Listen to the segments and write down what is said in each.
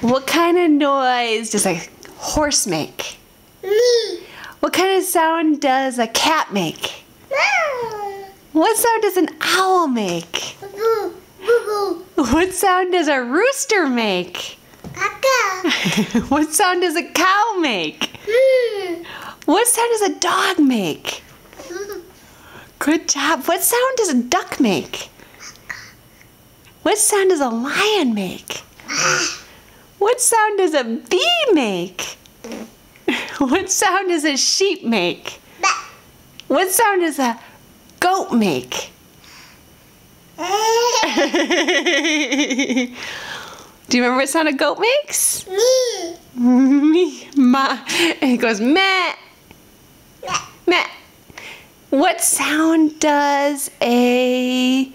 What kind of noise does a horse make? What kind of sound does a cat make? What sound does an owl make? What sound does a rooster make? What sound does a cow make? What sound does a dog make? Good job. What sound does a duck make? What sound does a lion make? What sound does a bee make? What sound does a sheep make? What sound does a goat make? Do you remember what sound a goat makes? Me. Ma. And it goes meh. Meh. What sound does a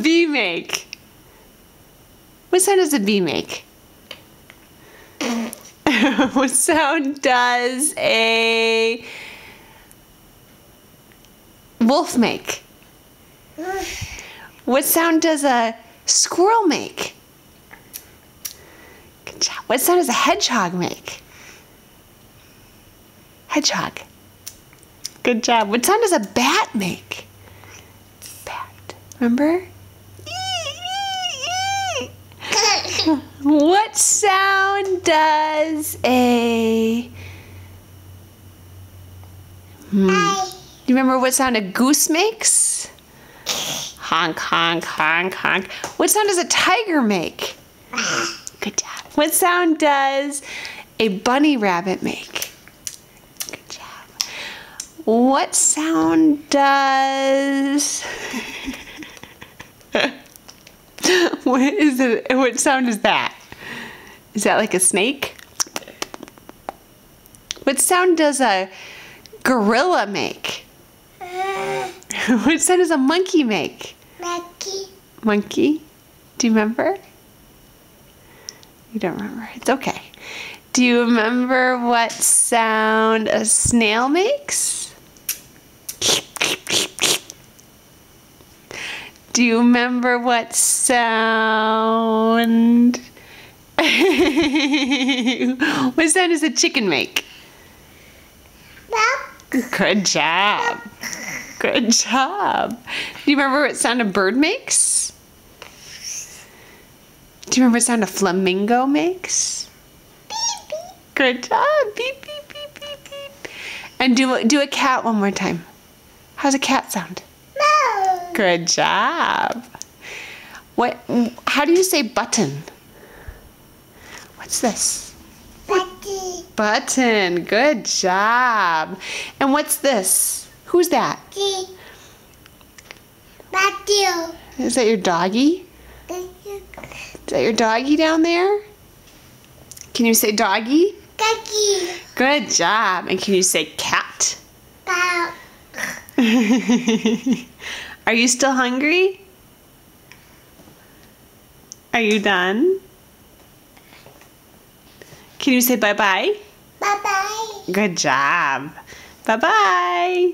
bee make? What sound does a bee make? What sound does a wolf make? What sound does a squirrel make? Good job. What sound does a hedgehog make? Hedgehog. Good job. What sound does a bat make? Bat. Remember? What sound does a... Do you remember what sound a goose makes? Honk, honk, honk, honk. What sound does a tiger make? Good job. What sound does a bunny rabbit make? Good job. What sound does... What is it? What sound is that? Is that like a snake? What sound does a gorilla make? What sound does a monkey make? Monkey. Monkey? Do you remember? You don't remember. It's okay. Do you remember what sound a snail makes? Do you remember what sound... What sound does a chicken make? Good job. Good job. Do you remember what sound a bird makes? Do you remember what sound a flamingo makes? Beep, beep. Good job. Beep, beep, beep, beep, beep. And do a cat one more time. How's a cat sound? No. Good job. How do you say button? What's this? Button. Button. Good job. And what's this? Who's that? Button. Is that your doggy? Is that your doggy down there? Can you say doggy? Doggy. Good job. And can you say cat? Bow. Are you still hungry? Are you done? Can you say bye-bye? Bye-bye. Good job. Bye-bye.